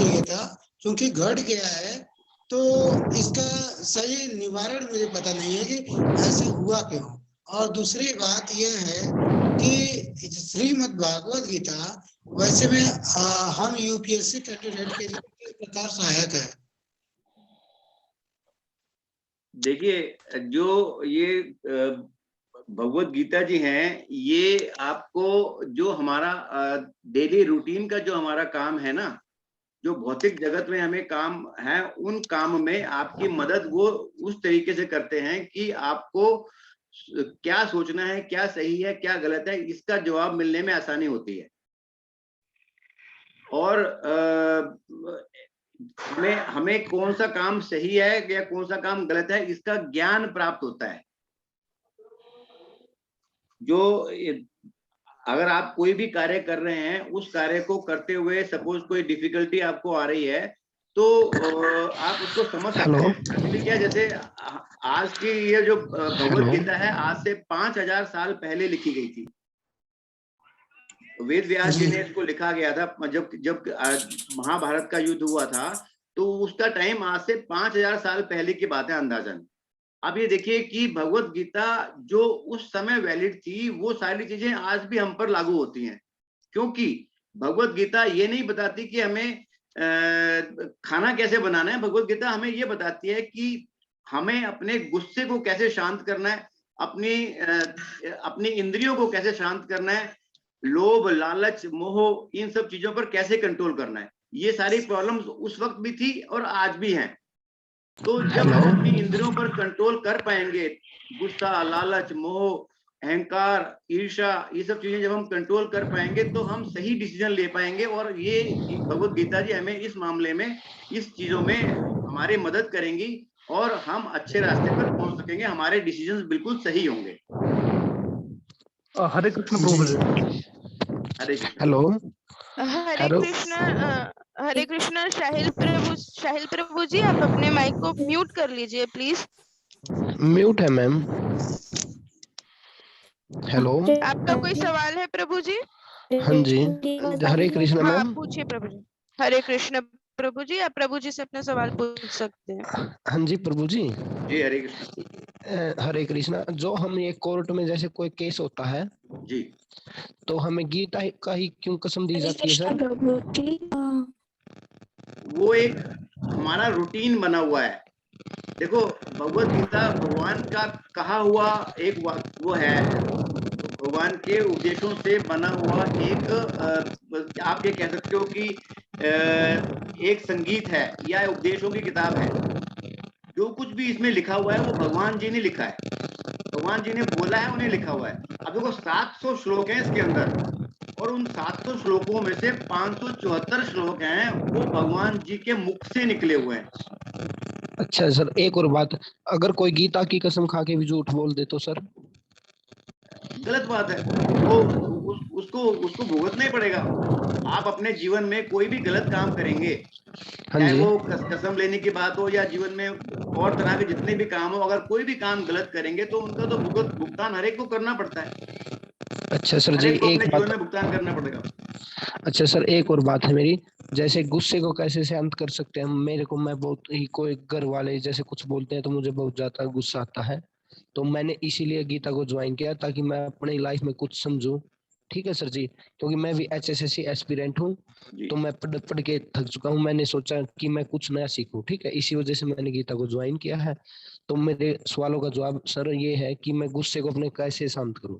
चाहिए था, क्योंकि घट गया है तो इसका सही निवारण मुझे पता नहीं है कि ऐसा हुआ क्यों। और दूसरी बात यह है कि श्रीमद् भागवत गीता वैसे में हम यूपीएससी कैंडिडेट के लिए किस प्रकार सहायक है? देखिए, जो ये भगवत गीता जी हैं, ये आपको जो हमारा डेली रूटीन का जो हमारा काम है ना, जो भौतिक जगत में हमें काम है, उन काम में आपकी मदद वो उस तरीके से करते हैं कि आपको क्या सोचना है, क्या सही है, क्या गलत है, इसका जवाब मिलने में आसानी होती है। और हमें कौन सा काम सही है या कौन सा काम गलत है, इसका ज्ञान प्राप्त होता है। जो अगर आप कोई भी कार्य कर रहे हैं, उस कार्य को करते हुए सपोज कोई डिफिकल्टी आपको आ रही है, तो आप उसको समझ सकते हैं। अभी क्या, जैसे आज की ये जो भगवत गीता है, आज से 5000 साल पहले लिखी गई थी। वेद व्यास जी ने इसको लिखा गया था जब महाभारत का युद्ध हुआ था, तो उसका टाइम आज से 5000 साल पहले की बात है अंदाजन। अब ये देखिए कि भगवत गीता जो उस समय वैलिड थी, वो सारी चीजें आज भी हम पर लागू होती हैं। क्योंकि भगवत गीता ये नहीं बताती कि हमें खाना कैसे बनाना है। भगवत गीता हमें ये बताती है कि हमें अपने गुस्से को कैसे शांत करना है, अपनी इंद्रियों को कैसे शांत करना है, लोभ, लालच, मोह, इन सब चीजों पर कैसे कंट्रोल करना है। ये सारी प्रॉब्लम्स उस वक्त भी थी और आज भी हैं। तो जब हम अपनी इंद्रियों पर कंट्रोल कर पाएंगे, गुस्सा, लालच, मोह, अहंकार, ईर्ष्या, ये सब चीजें जब हम कंट्रोल कर पाएंगे, तो हम सही डिसीजन ले पाएंगे। और ये भगवत गीता जी हमें इस मामले में, इस चीजों में हमारी मदद करेंगी और हम अच्छे रास्ते पर पहुंच सकेंगे। हमारे डिसीजन बिल्कुल सही होंगे। हरे कृष्ण प्रभु जी। हरे कृष्ण। हेलो, हरे कृष्ण। हरे कृष्ण। साहिल प्रभु जी, आप अपने माइक को म्यूट कर लीजिए प्लीज। म्यूट है मैम। हेलो, आपका कोई सवाल है प्रभु जी? हाँ जी, हरे कृष्ण हाँ, मैम। पूछिए प्रभु जी। हरे कृष्ण प्रभु जी, आप प्रभु जी से अपना सवाल पूछ सकते हैं। हाँ जी प्रभु जी। जी हरे कृष्ण। हरे कृष्णा। जो हम ये कोर्ट में जैसे कोई केस होता है जी, तो हमें गीता का ही क्यों कसम दी जाती है सर? वो एक हमारा रूटीन बना हुआ है। देखो, भगवत गीता भगवान का कहा हुआ एक वो है, भगवान के उपदेशों से बना हुआ एक आप ये कह सकते हो कि एक संगीत है या उपदेशों की किताब है। जो कुछ भी इसमें लिखा हुआ है वो भगवान जी ने लिखा है, भगवान जी ने बोला है, उन्हें लिखा हुआ है। अब देखो 700 श्लोक हैं इसके अंदर, और उन 700 श्लोकों में से 574 श्लोक हैं वो भगवान जी के मुख से निकले हुए हैं। अच्छा सर, एक और बात, अगर कोई गीता की कसम खा के भी झूठ बोल दे तो सर? गलत बात है, वो उसको भुगतना ही पड़ेगा। आप अपने जीवन में कोई भी गलत काम करेंगे, चाहे वो कसम लेने की बात हो या जीवन में और तरह के जितने भी काम हो, अगर कोई भी काम गलत करेंगे तो उनका तो भुगतान हर एक को करना पड़ता है। अच्छा सर जी, एक बात में भुगतान करना पड़ेगा। अच्छा सर, एक और बात है मेरी, जैसे गुस्से को कैसे शांत कर सकते हैं? मेरे को, मैं बहुत ही, कोई घर वाले जैसे कुछ बोलते हैं तो मुझे बहुत ज्यादा गुस्सा आता है, तो मैंने इसीलिए गीता को ज्वाइन किया ताकि मैं अपनी लाइफ में कुछ समझूं। ठीक है सर जी, क्योंकि मैं भी HSSC एस्पिरेंट हूँ, तो मैं पढ़ के थक चुका हूँ। मैंने सोचा कि मैं कुछ नया सीखूं, ठीक है, इसी वजह से मैंने गीता को ज्वाइन किया है। तो मेरे सवालों का जवाब सर ये है कि मैं गुस्से को अपने कैसे शांत करूं?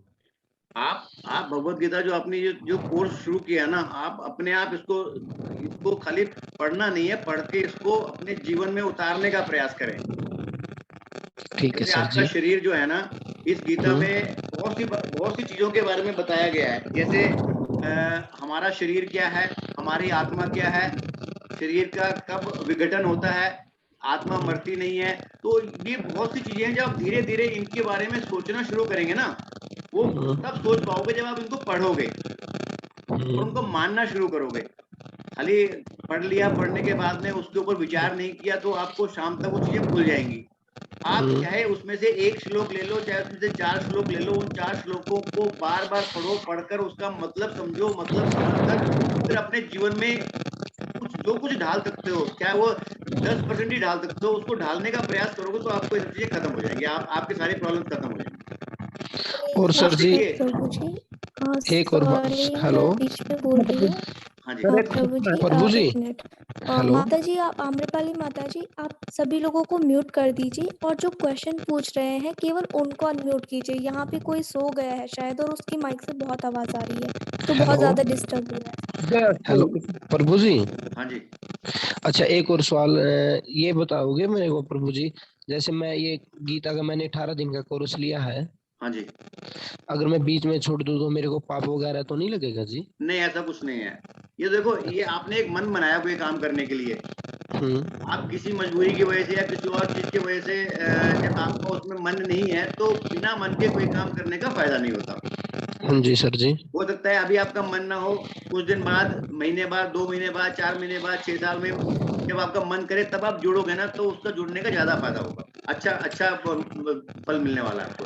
आप भगवत गीता जो आपने जो कोर्स शुरू किया ना, आप अपने आप इसको खाली पढ़ना नहीं है, पढ़ के इसको अपने जीवन में उतारने का प्रयास करें। ठीक है सर आपका जी। शरीर जो है ना, इस गीता में बहुत सी चीजों के बारे में बताया गया है। जैसे हमारा शरीर क्या है, हमारी आत्मा क्या है, शरीर का कब विघटन होता है, आत्मा मरती नहीं है। तो ये बहुत सी चीजें हैं, जब आप धीरे धीरे इनके बारे में सोचना शुरू करेंगे ना, वो तब सोच पाओगे जब आप इनको पढ़ोगे और उनको मानना शुरू करोगे। खाली पढ़ लिया, पढ़ने के बाद में उसके ऊपर विचार नहीं किया तो आपको शाम तक वो चीजें भूल जाएंगी। आप चाहे उसमें से एक श्लोक ले लो, चाहे उसमें से 4 श्लोक ले लो, उन 4 श्लोकों को बार बार पढ़ो, पढ़कर उसका मतलब समझो, मतलब समझकर फिर अपने जीवन में कुछ जो कुछ ढाल सकते हो, चाहे वो 10% ही ढाल सकते हो, उसको ढालने का प्रयास करोगे तो आपको ये सब चीजें खत्म हो जाएंगी, आपकी सारी प्रॉब्लम खत्म हो जाएंगी। और सर जी प्रभु जी एक और सॉरी हेलो मैं बीच में बोल रही हूँ। हाँ जी प्रभु जी एक मिनट हेलो माता जी, आप आम्रपाली माता जी, आप सभी लोगों को म्यूट कर दीजिए और जो क्वेश्चन पूछ रहे हैं केवल उनको अनम्यूट कीजिए। यहाँ पे कोई सो गया है शायद और उसकी माइक से बहुत आवाज आ रही है तो बहुत हेलो ज्यादा डिस्टर्ब हो रहा है। हेलो प्रभु जी। हाँ जी अच्छा एक और सवाल ये बताओगे मेरे को प्रभु जी, जैसे मैं ये गीता का मैंने 18 दिन का कोर्स लिया है, हाँ जी, अगर मैं बीच में छोड़ दूं तो मेरे को पाप वगैरह तो नहीं लगेगा जी? नहीं ऐसा कुछ नहीं है। ये देखो, ये आपने एक मन बनाया कोई काम करने के लिए, आप किसी मजबूरी की वजह से या किसी और चीज की वजह से जब आपका उसमें मन नहीं है तो बिना मन के कोई काम करने का फायदा नहीं होता। हाँ जी सर जी। हो सकता है अभी आपका मन ना हो, कुछ दिन बाद, महीने बाद, 2 महीने बाद, 4 महीने बाद, 6 साल में जब आपका मन करे तब आप जुड़ोगे ना, तो उसका जुड़ने का ज्यादा फायदा होगा, अच्छा फल मिलने वाला है आपको।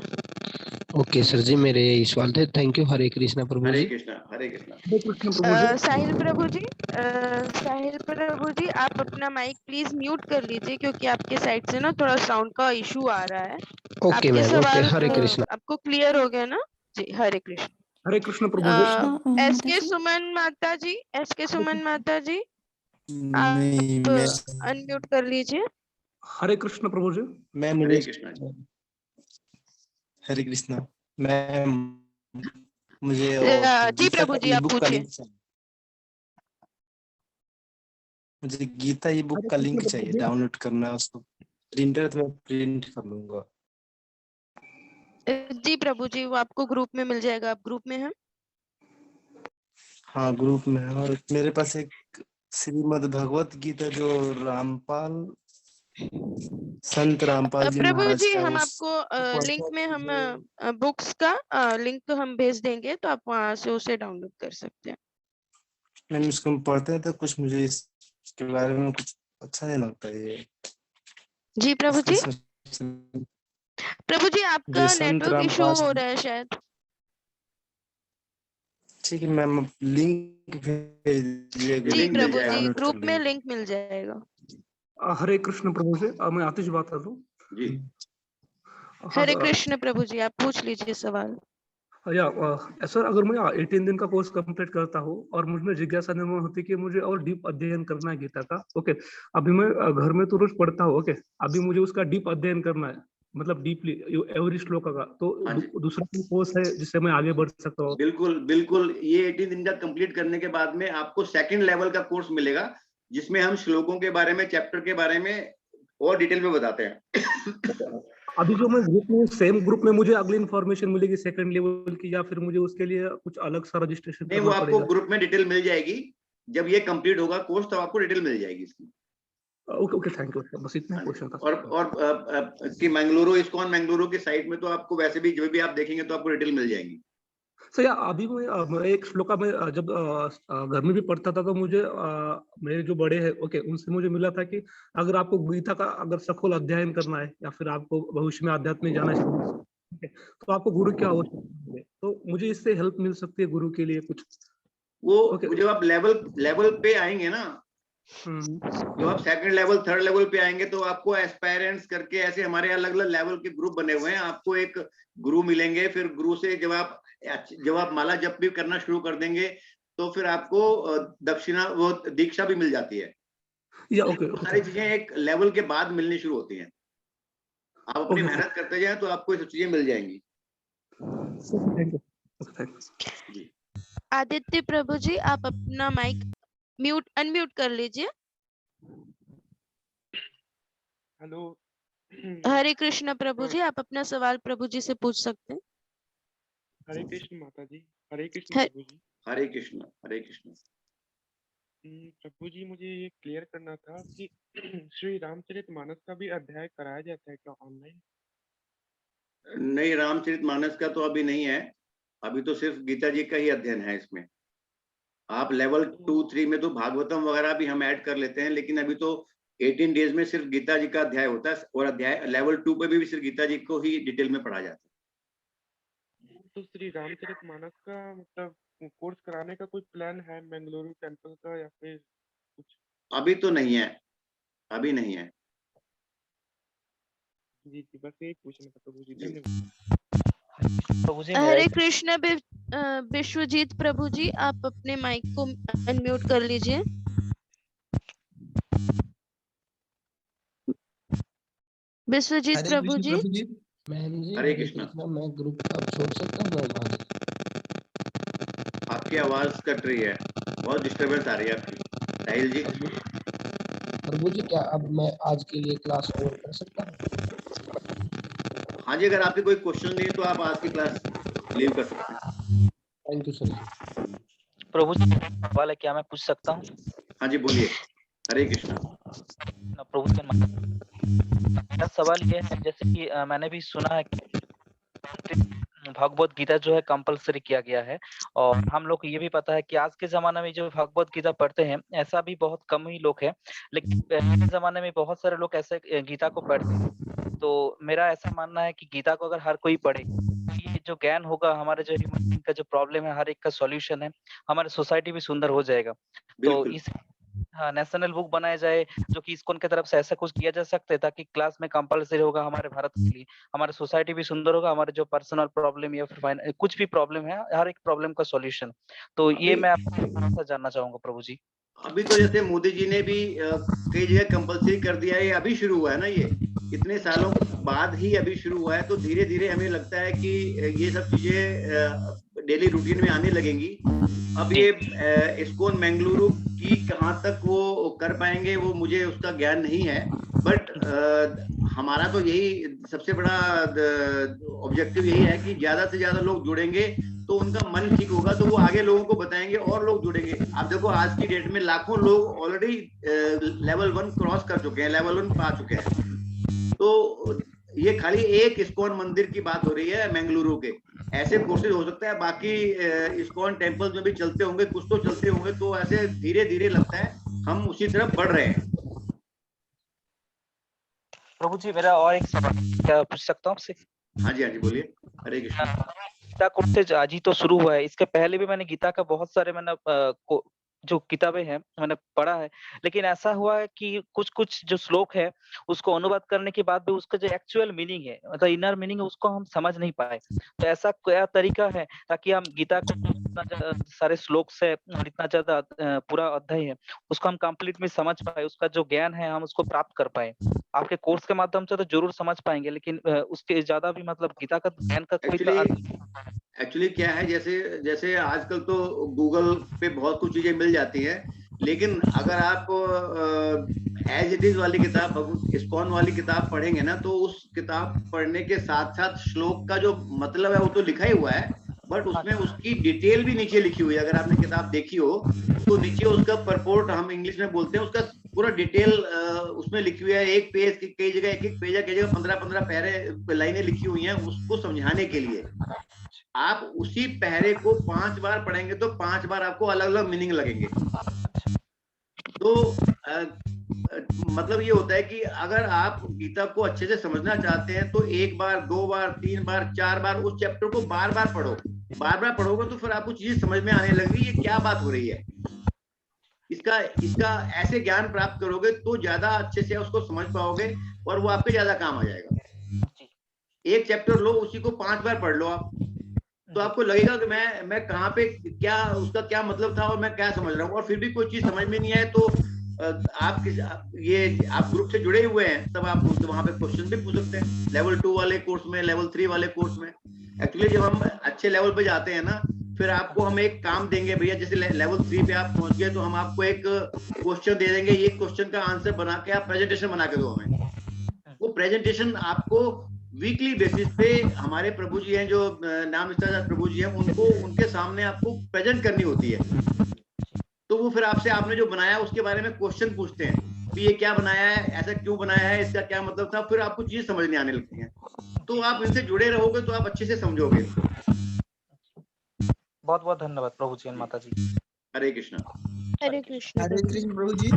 ओके सर जी, मेरे यही सवाल थे। Thank you. हरे कृष्णा प्रभु हरे जी। कृष्णा, हरे कृष्णा। साहिल प्रभु जी, साहिल प्रभु जी, आप अपना माइक प्लीज म्यूट कर लीजिए क्योंकि आपके साइड से ना थोड़ा साउंड का इशू आ रहा है। ओके आपके मैम, ओके। सवाल हरे कृष्णा। आपको क्लियर हो गया ना? जी, हरे कृष्ण। हरे कृष्ण प्रभु जी। माता एसके जी सुमन माता जी, एसके सुमन माता जी, नहीं आप मैं अनम्यूट कर लीजिए। हरे कृष्ण प्रभु जी। मैं हरे मुझे कृष्णा जी। हरे कृष्णा। मैं मुझे वो जी गीता प्रभु का जी, ई आप बुक का पूछिए। लिंक चाहिए। मुझे गीता ई बुक हरे का कृष्ण लिंक प्रभु चाहिए, जी। डाउनलोड करना है उसको। प्रिंटर तो मैं प्रिंट कर लूंगा। जी प्रभु जी, वो आपको ग्रुप में मिल जाएगा। आप ग्रुप में हैं? हाँ ग्रुप में है, और मेरे पास एक श्रीमद् भगवत गीता जो रामपाल संत रामपाल जी प्रभु महाराज जी, का हम उस आपको लिंक में हम जो बुक्स का लिंक हम भेज देंगे तो आप वहां से उसे डाउनलोड कर सकते हैं। मैंने उसको हम पढ़ते हैं तो कुछ मुझे इसके बारे में कुछ अच्छा नहीं लगता ये, जी प्रभु इसलिए जी, सोच प्रभु जी आपका मुझे संत नेटवर्क इशू रामपाल। हो रहा है शायद। ठीक है मैम, लिंक भेज दीजिए जी ग्रुप लिंक में, मिल प्रभु जाएगा जी, डाउनलोड आपको। कर ग्रुप में लेंगे। लिंक मिल जाएगा। हरे कृष्ण प्रभु जी। मैं आतिश बात कर रहा हूँ। जी हाँ हरे कृष्ण प्रभु जी, आप पूछ लीजिए सवाल। सर, अगर मैं 18 दिन का कोर्स कंप्लीट करता हूँ और मुझमें जिज्ञासा निर्माण होती है कि मुझे और डीप अध्ययन करना है गीता का। ओके, अभी मैं घर में तो रोज पढ़ता हूँ। ओके, अभी मुझे उसका डीप अध्ययन करना है, मतलब डीपली एवरी श्लोक का। तो हाँ जी, दूसरा कोई कोर्स है जिससे मैं आगे बढ़ सकता हूँ? बिल्कुल बिल्कुल। ये 18 दिन का कंप्लीट करने के बाद में आपको सेकंड लेवल का कोर्स मिलेगा, जिसमें हम श्लोकों के बारे में, चैप्टर के बारे में और डिटेल में बताते हैं। अभी जो मैं ग्रुप में, सेम ग्रुप में मुझे अगली इन्फॉर्मेशन मिलेगी सेकंड लेवल की, या फिर मुझे उसके लिए कुछ अलग सा रजिस्ट्रेशन नहीं, वो करना आपको पड़ेगा? ग्रुप में डिटेल मिल जाएगी। जब ये कंप्लीट होगा कोर्स तब आपको डिटेल मिल जाएगी इसकी। Okay okay, thank you. बस इतना हाँ जी। क्वेश्चन था। और कि मंगलुरु, इस्कॉन मंगलुरु की साइट में तो आपको वैसे भी जो भी आप देखेंगे तो आपको डिटेल मिल जाएगी। सर या अभी मैं एक श्लोका में जब घर में भी पढ़ता था तो मुझे मेरे जो बड़े हैं, ओके, उनसे मुझे मिला था कि अगर आपको गीता का अगर सखोल अध्ययन करना है या फिर आपको भविष्य में आध्यात्म में जाना है, okay, तो आपको गुरु की आवश्यकता है। तो मुझे इससे हेल्प मिल सकती है गुरु के लिए कुछ? ओके। जब आप लेवल पे आएंगे ना, जब आप सेकंड लेवल, थर्ड लेवल पे आएंगे तो आपको एस्पायरेंट्स करके ऐसे हमारे अलग अलग लेवल के ग्रुप बने हुए हैं। आपको एक गुरु मिलेंगे, फिर गुरु से जब आप माला जप भी करना शुरू कर देंगे तो फिर आपको दक्षिणा, वो दीक्षा भी मिल जाती है। या तो ओके वो ओके, सारी चीजें एक लेवल के बाद मिलनी शुरू होती हैं। आप अपनी ओके मेहनत करते जाएं तो आपको ये सब चीजें मिल जाएंगी। थैंक यू, थैंक्स जी आदित्य प्रभु जी, आप अपना माइक अनम्यूट कर लीजिए। हेलो। हरे कृष्ण प्रभु जी, आप अपना सवाल प्रभु जी से पूछ सकते हैं। हरे कृष्ण माता जी। हरे कृष्ण हर- प्रभु जी। हरे कृष्ण, हरे कृष्ण। प्रभु जी, मुझे ये क्लियर करना था कि श्री रामचरितमानस का भी अध्याय कराया जाता है क्या ऑनलाइन? नहीं, रामचरितमानस का तो अभी नहीं है, अभी तो सिर्फ गीता जी का ही अध्ययन है इसमें। आप लेवल 2-3 में तो भागवतम वगैरह भी हम ऐड कर लेते हैं, लेकिन अभी तो 18 डेज में सिर्फ गीता जी का अध्याय होता है, और अध्याय लेवल 2 पे भी सिर्फ गीता जी को ही डिटेल में पढ़ा जाता है। तो श्री रामचरितमानस का मतलब कोर्स कराने का कोई प्लान है मंगलुरु टेम्पल का या फिर कुछ? अभी तो नहीं है, अभी नहीं है। जी जी, बस एक पूछना था प्रभु जी, जी। धन्यवाद। प्रभु जी मेरा हरे एक कृष्ण विश्वजीत प्रभु जी, आप अपने माइक को अनम्यूट कर लीजिए। विश्वजीत हरे प्रभु कृष्ण जी। प्रभु जी। मैम जी हरे हरे कृष्णा। कृष्णा, मैं ग्रुप अब छोड़ सकता हूँ मैम आज? आपकी आवाज कट रही है, बहुत डिस्टरबेंस आ रही है आपकी। साहिल जी। प्रभु जी क्या अब मैं आज के लिए क्लास ओवर कर सकता हूँ? हाँ जी, अगर आपके कोई क्वेश्चन नहीं है तो आप आज की क्लास लीव कर सकते हैं। Thank you sir. प्रभु जी मेरा सवाल है, क्या मैं पूछ सकता हूँ? हाँ जी बोलिए। हरे कृष्णा। प्रभु जी मेरा सवाल ये है, जैसे कि मैंने भी सुना है कि भगवत गीता जो है कंपलसरी किया गया है, और हम लोग को ये भी पता है कि आज के जमाने में जो भगवत गीता पढ़ते हैं ऐसा भी बहुत कम ही लोग हैं, लेकिन पहले के जमाने में बहुत सारे लोग ऐसे गीता को पढ़ते हैं। तो मेरा ऐसा मानना है कि गीता को अगर हर कोई पढ़े, ये जो ज्ञान होगा, हमारे जो ह्यूमन बीइंग का जो प्रॉब्लम है हर एक का सॉल्यूशन है, हमारी सोसाइटी भी सुंदर हो जाएगा। तो बिल्कुल। इस हाँ, नेशनल बुक बनाया जाए, जो कि इस्कॉन की तरफ से ऐसा कुछ किया जा सकता है ताकि क्लास में कंपलसरी होगा हमारे भारत के लिए, हमारी सोसाइटी भी सुंदर होगा, हमारे जो पर्सनल प्रॉब्लम या फिर कुछ भी प्रॉब्लम है, हर एक प्रॉब्लम का सॉल्यूशन। तो ये मैं आपसे थोड़ा-सा जानना चाहूँगा प्रभु जी। अभी तो जैसे मोदी जी ने भी कई जगह कंपलसरी कर दिया है, ये अभी शुरू हुआ है ना, ये इतने सालों बाद ही अभी शुरू हुआ है, तो धीरे धीरे हमें लगता है कि ये सब चीजें डेली रूटीन में आने लगेंगी। अब ये इस्कॉन बेंगलुरु की कहाँ तक वो कर पाएंगे वो मुझे उसका ज्ञान नहीं है, बट हमारा तो यही सबसे बड़ा ऑब्जेक्टिव यही है कि ज्यादा से ज्यादा लोग जुड़ेंगे तो उनका मन ठीक होगा, तो वो आगे लोगों को बताएंगे और लोग जुड़ेंगे। आप देखो आज की डेट में लाखों लोग ऑलरेडी लेवल 1 क्रॉस कर चुके हैं, लेवल 1 पा चुके हैं। तो ये खाली एक इस्कॉन मंदिर की बात हो रही है बेंगलुरु के, ऐसे कोर्सेज हो सकता है बाकी इस्कॉन टेम्पल्स में भी चलते होंगे, कुछ तो चलते होंगे, तो ऐसे धीरे धीरे लगता है हम उसी तरफ बढ़ रहे हैं। प्रभु जी मेरा और एक सवाल, क्या पूछ सकता हूँ आपसे? हाँ जी बोलिए। हरे कृष्ण। गीता कोर्सेज आज ही तो शुरू हुआ है, इसके पहले भी मैंने गीता का बहुत सारे जो किताबें हैं मैंने पढ़ा है, लेकिन ऐसा हुआ है कि कुछ-कुछ जो श्लोक है उसको अनुवाद करने के बाद भी उसका जो एक्चुअल मीनिंग है, मतलब इनर मीनिंग है, उसको हम समझ नहीं पाए। तो ऐसा क्या तरीका है ताकि हम गीता को इतना सारे श्लोक से और इतना ज़्यादा पूरा अध्याय है उसको हम कंप्लीट में समझ पाए, उसका जो ज्ञान है हम उसको प्राप्त कर पाए। आपके कोर्स के माध्यम से तो ज़रूर समझ पाएँगे, लेकिन उसके ज़्यादा भी मतलब गीता का ज्ञान का कोई एक्चुअली क्या है, जैसे जैसे आजकल तो गूगल पे बहुत कुछ चीजें मिल जाती हैं, लेकिन अगर आप एज इट इज वाली किताब, इस्कॉन वाली किताब पढ़ेंगे ना, तो उस किताब पढ़ने के साथ साथ श्लोक का जो मतलब है वो तो लिखा ही हुआ है, बट उसमें उसकी डिटेल भी नीचे लिखी हुई है। अगर आपने किताब देखी हो तो नीचे उसका परपोर्ट, हम इंग्लिश में बोलते हैं, उसका पूरा डिटेल उसमें लिखी हुई है। एक पेज की कई जगह, एक पेज कई जगह 15-15 पैरे लाइनें लिखी हुई हैं उसको समझाने के लिए। आप उसी पहरे को 5 बार पढ़ेंगे तो 5 बार आपको अलग अलग मीनिंग लगेंगे। तो मतलब ये होता है कि अगर आप गीता को अच्छे से समझना चाहते हैं तो 1 बार, 2 बार, 3 बार, 4 बार उस चैप्टर को बार बार पढ़ो। बार बार पढ़ोगे तो फिर आपको चीजें समझ में आने लगेगी, ये क्या बात हो रही है। इसका ऐसे ज्ञान प्राप्त करोगे तो ज्यादा अच्छे से उसको समझ पाओगे और वो आपके ज्यादा काम आ जाएगा। एक चैप्टर लो, उसी को 5 बार पढ़ लो आप, तो आपको लगेगा कि मैं कहाँ पे, क्या उसका क्या मतलब था और मैं क्या समझ रहा हूँ। और फिर भी कोई चीज समझ में नहीं आए तो आप ग्रुप से जुड़े हुए हैं, तब आप वहां पे क्वेश्चन भी पूछ सकते हैं, लेवल 2 वाले कोर्स में, लेवल 3 वाले कोर्स में। एक्चुअली जब हम अच्छे लेवल पे जाते हैं ना, फिर आपको हम एक काम देंगे, भैया जैसे लेवल 3 पे आप पहुंच गए तो हम आपको एक क्वेश्चन दे देंगे, ये क्वेश्चन का आंसर बना के आप प्रेजेंटेशन बना के दो हमें। वो प्रेजेंटेशन आपको वीकली बेसिस पे हमारे प्रभु जी हैं, जो नाम निष्ठादास प्रभु जी हैं, उनके सामने आपको प्रेजेंट करनी होती है। तो वो फिर आपसे, आपने जो बनाया उसके बारे में क्वेश्चन पूछते हैं कि ये क्या बनाया है, ऐसा क्यों बनाया है, इसका क्या मतलब था, फिर आपको चीजें समझने आने लगती हैं। तो आप इनसे जुड़े रहोगे तो आप अच्छे से समझोगे। बहुत बहुत धन्यवाद प्रभु जी, माता जी। हरे कृष्णा। हरे कृष्ण। हरे कृष्ण प्रभु जी।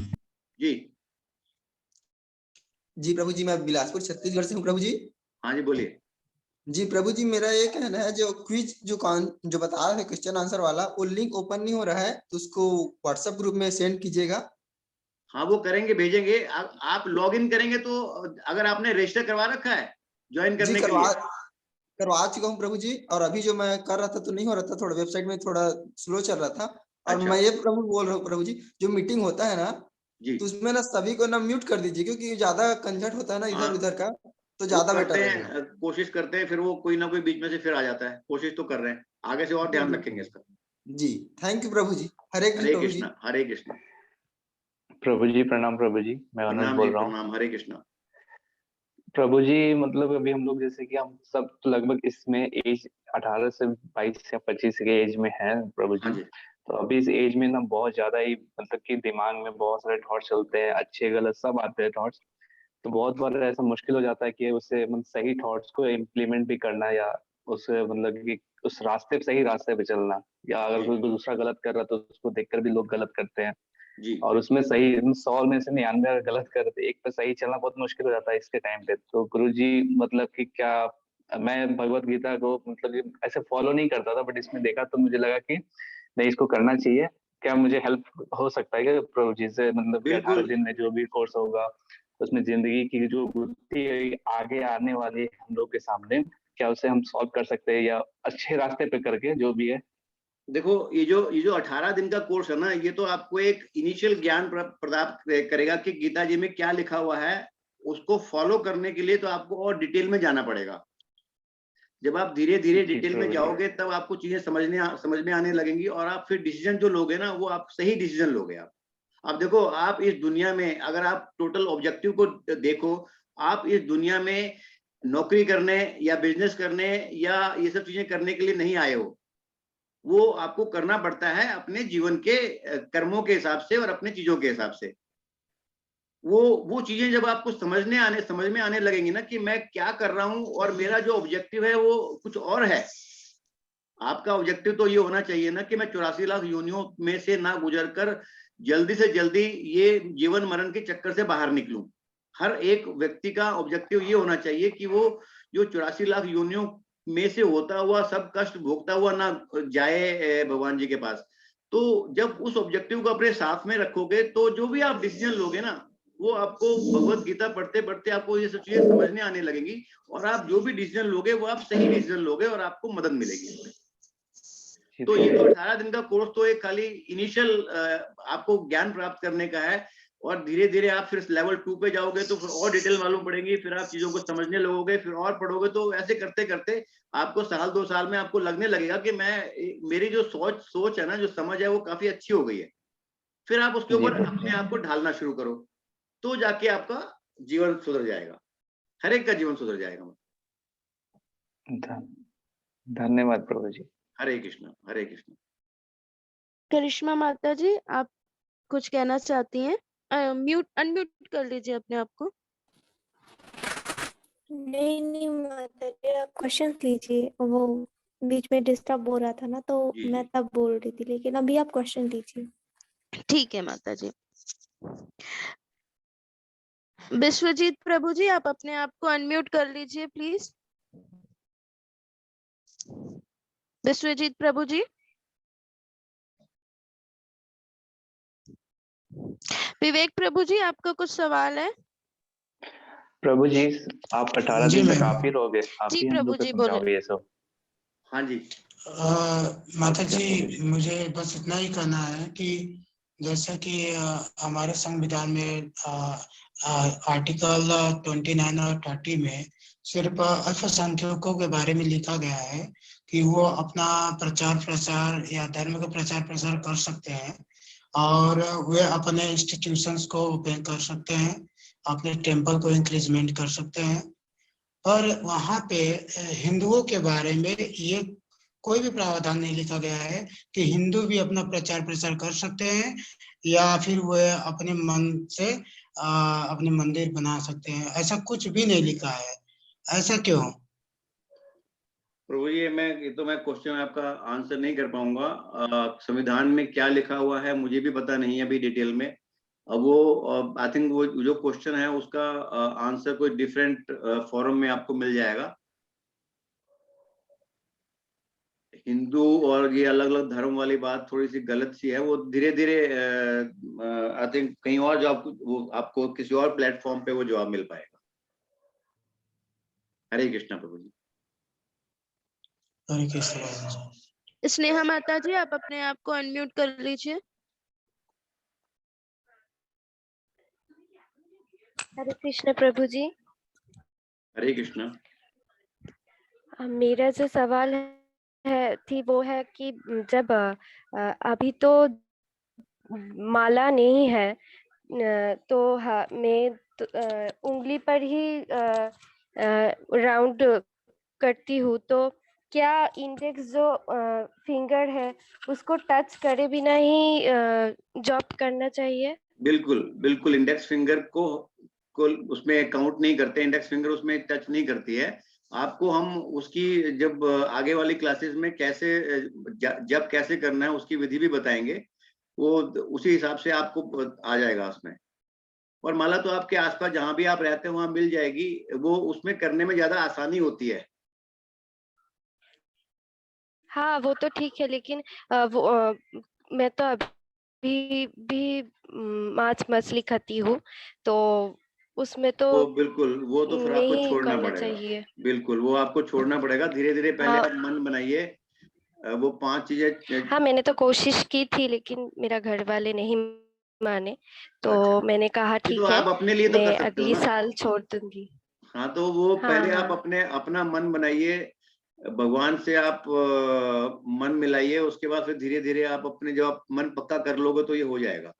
जी प्रभु जी, मैं बिलासपुर छत्तीसगढ़ से हूँ प्रभु जी। हाँ जी बोलिए। जी प्रभु जी, मेरा ये कहना है, जो क्विज जो बता रहे क्वेश्चन आंसर वाला, वो लिंक ओपन नहीं हो रहा है, तो उसको व्हाट्सएप ग्रुप में सेंड कीजिएगा। हाँ वो करेंगे, भेजेंगे। आप लॉग इन करेंगे तो अगर आपने रजिस्टर करवा रखा है ज्वाइन जी करने के लिए? करवा चुका हूँ प्रभु जी, और अभी जो मैं कर रहा था तो नहीं हो रहा था, थोड़ा वेबसाइट में थोड़ा स्लो चल रहा था। और अच्छा। मैं ये प्रभु बोल रहा हूँ प्रभु जी, जो मीटिंग होता है ना जी तो उसमें ना सभी को ना म्यूट कर दीजिए, क्योंकि ज्यादा कंजट होता है ना इधर हाँ, उधर का, तो वो ज्यादा करते बेटर रहेगा। हैं, कोशिश करते हैं, फिर वो कोई ना कोई बीच में से फिर आ जाता है। कोशिश तो कर रहे हैं, आगे से और ध्यान रखेंगे इसका। जी थैंक यू प्रभु जी। हरे कृष्ण हरे प्रभु जी। कृष्णा, हरे कृष्णा। प्रभु जी प्रणाम। प्रभु जी मैं अनुज प्रणाम जी, बोल रहा हूँ। प्रणाम। हरे कृष्णा। प्रभु जी मतलब अभी हम लोग जैसे कि हम सब तो लगभग इसमें एज 18 से 22 या 25 के एज में है प्रभु हाँ जी। जी। तो अभी इस एज में ना बहुत ज्यादा ही मतलब कि दिमाग में बहुत सारे थॉट्स चलते हैं, अच्छे गलत सब आते हैं थॉट्स। तो बहुत बार ऐसा मुश्किल हो जाता है कि उसे मतलब सही थॉट्स को इम्प्लीमेंट भी करना, या उसे मतलब कि उस रास्ते पे सही रास्ते पे चलना, या अगर जी कोई दूसरा गलत कर रहा है तो उसको देखकर भी लोग गलत करते हैं। जी और उसमें सही 100 में से 99 अगर गलत कर रहे, एक पे सही चलना बहुत मुश्किल हो जाता है इसके टाइम पे। तो गुरुजी मतलब कि क्या मैं भगवत गीता को मतलब कि ऐसे फॉलो नहीं करता था, बट इसमें देखा तो मुझे लगा कि नहीं इसको करना चाहिए। क्या मुझे हेल्प हो सकता है क्या प्रभु जी से, मतलब कि 18 बिल्कुल। दिन में जो भी कोर्स होगा उसमें जिंदगी की जो गुत्थी है आगे आने वाली है हम लोग के सामने, क्या उसे हम सॉल्व कर सकते हैं, या अच्छे रास्ते पे करके जो भी है? देखो ये जो 18 दिन का कोर्स है ना, ये तो आपको एक इनिशियल ज्ञान प्राप्त करेगा कि गीता जी में क्या लिखा हुआ है। उसको फॉलो करने के लिए तो आपको और डिटेल में जाना पड़ेगा। जब आप धीरे धीरे जी डिटेल में प्रभु जी। जाओगे तब आपको चीजें समझ में आने लगेंगी, और आप फिर डिसीजन जो लोगे ना वो आप सही डिसीजन लोगे। आप अब देखो, आप इस दुनिया में अगर आप टोटल ऑब्जेक्टिव को देखो, आप इस दुनिया में नौकरी करने या बिजनेस करने या ये सब चीजें करने के लिए नहीं आए हो। वो आपको करना पड़ता है अपने जीवन के कर्मों के हिसाब से और अपने चीजों के हिसाब से। वो चीजें जब आपको समझ में आने लगेंगी ना कि मैं क्या कर रहा हूं और मेरा जो ऑब्जेक्टिव है वो कुछ और है। आपका ऑब्जेक्टिव तो ये होना चाहिए ना कि मैं 84 लाख योनियों में से ना गुजर कर जल्दी से जल्दी ये जीवन मरण के चक्कर से बाहर निकलूं। हर एक व्यक्ति का ऑब्जेक्टिव ये होना चाहिए कि वो जो 84 लाख योनियों में से होता हुआ सब कष्ट भोगता हुआ ना जाए भगवान जी के पास। तो जब उस ऑब्जेक्टिव को अपने साथ में रखोगे तो जो भी आप डिसीजन लोगे ना, वो आपको भगवत गीता पढ़ते पढ़ते आपको ये सब चीजें समझने आने लगेंगी, और आप जो भी डिसीजन लोगे वो आप सही डिसीजन लोगे और आपको मदद मिलेगी। तो ये तो 18 दिन का कोर्स तो एक खाली इनिशियल आपको ज्ञान प्राप्त करने का है, और धीरे धीरे आप फिर लेवल 2 पे जाओगे तो फिर और डिटेल मालूम पड़ेगी, फिर आप चीजों को समझने लगोगे, फिर और पढ़ोगे। तो ऐसे करते करते आपको साल 2 साल में आपको लगने लगेगा कि मेरी जो सोच है ना, जो समझ है वो काफी अच्छी हो गई है। फिर आप उसके ऊपर अपने आप को ढालना शुरू करो, तो जाके आपका जीवन सुधर जाएगा, हर एक का जीवन सुधर जाएगा। धन्यवाद प्रभु जी। हरे कृष्ण, हरे कृष्ण। करिश्मा माता जी, आप कुछ कहना चाहती हैं? अनम्यूट कर लीजिए अपने आप को। नहीं माता जी, आप क्वेश्चन लीजिए। वो बीच में डिस्टर्ब हो रहा था ना, तो मैं तब बोल रही थी, लेकिन अभी आप क्वेश्चन लीजिए। ठीक है माता जी। विश्वजीत प्रभु जी, आप अपने आप को अनम्यूट कर लीजिए प्लीज। विश्वजीत प्रभु जी। विवेक प्रभु जी, आपका कुछ सवाल है? प्रभु जी आप 18 दिन में काफी रहोगे, आप जी ही हम प्रभु लोग को जी बोले। समझाओगे ये सब। हाँ जी। माता जी मुझे बस इतना ही कहना है कि जैसा कि हमारे संविधान में आर्टिकल 29 और 30 में सिर्फ अल्पसंख्यकों के बारे में लिखा गया है कि वो अपना प्रचार प्रसार या धर्म का प्रचार प्रसार कर सकते हैं, और वे अपने इंस्टीट्यूशंस को ओपन कर सकते हैं, अपने टेम्पल को इंक्रीजमेंट कर सकते हैं। पर वहाँ पे हिंदुओं के बारे में ये कोई भी प्रावधान नहीं लिखा गया है कि हिंदू भी अपना प्रचार प्रसार कर सकते हैं, या फिर वो अपने मन से अपने मंदिर बना सकते हैं। ऐसा कुछ भी नहीं लिखा है। ऐसा क्यों? प्रभु जी मैं क्वेश्चन आपका आंसर नहीं कर पाऊंगा। संविधान में क्या लिखा हुआ है मुझे भी पता नहीं है अभी डिटेल में। अब वो आई थिंक वो जो क्वेश्चन है उसका आंसर कोई डिफरेंट फॉरम में आपको मिल जाएगा। हिंदू और ये अलग अलग धर्म वाली बात थोड़ी सी गलत सी है, वो धीरे धीरे आई थिंक कहीं और आपको किसी और प्लेटफॉर्म पे वो जवाब मिल पाएगा। हरे कृष्णा प्रभु जी। हरे कृष्ण बाबा जी। स्नेहा माता जी, आप अपने आप को अनम्यूट कर लीजिए। हरे कृष्ण प्रभु जी। हरे कृष्णा। मेरा जो सवाल थी वो है कि जब अभी तो माला नहीं है, तो मैं तो, उंगली पर ही राउंड करती हूँ, तो क्या इंडेक्स जो फिंगर है उसको टच करे बिना ही जॉब करना चाहिए? बिल्कुल बिल्कुल, इंडेक्स फिंगर को उसमें काउंट नहीं करते, इंडेक्स फिंगर उसमें टच नहीं करती है। आपको हम उसकी जब आगे वाली क्लासेस में कैसे जब कैसे करना है उसकी विधि भी बताएंगे, वो उसी हिसाब से आपको आ जाएगा उसमें। और माला तो आपके आसपास जहां भी आप रहते हैं वहां मिल जाएगी, वो उसमें करने में ज्यादा आसानी होती है। हाँ वो तो ठीक है, लेकिन मैं तो अभी भी मांस मछली खाती हूँ, तो उसमें तो वो बिल्कुल, वो तो फिर आपको नहीं छोड़ना करना पड़ेगा। चाहिए। बिल्कुल, वो आपको छोड़ना पड़ेगा। धीरे धीरे पहले हाँ आप मन बनाइए, वो 5 चीजें। हाँ, मैंने तो कोशिश की थी, लेकिन मेरा घर वाले नहीं माने, तो अच्छा, मैंने कहा ये तो ठीक है, आप अपने लिए तो कर मैं सकते हो अगली ना। साल छोड़ दूंगी। हाँ, तो वो हाँ पहले आप हाँ अपना मन बनाइए, भगवान से आप मन मिलाइए, उसके बाद फिर धीरे धीरे आप अपने जब आप मन पक्का कर लोगे तो ये हो जाएगा।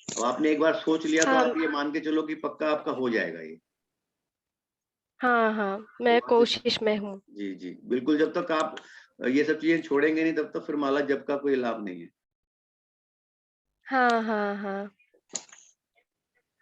अब आपने एक बार सोच लिया तो हाँ आप ये मान के चलो कि पक्का आपका हो जाएगा ये। हाँ हाँ, मैं कोशिश में हूँ। जी जी बिल्कुल, जब तक आप ये सब चीजें छोड़ेंगे नहीं तब तक फिर माला जप का कोई लाभ नहीं है। हाँ हाँ हाँ।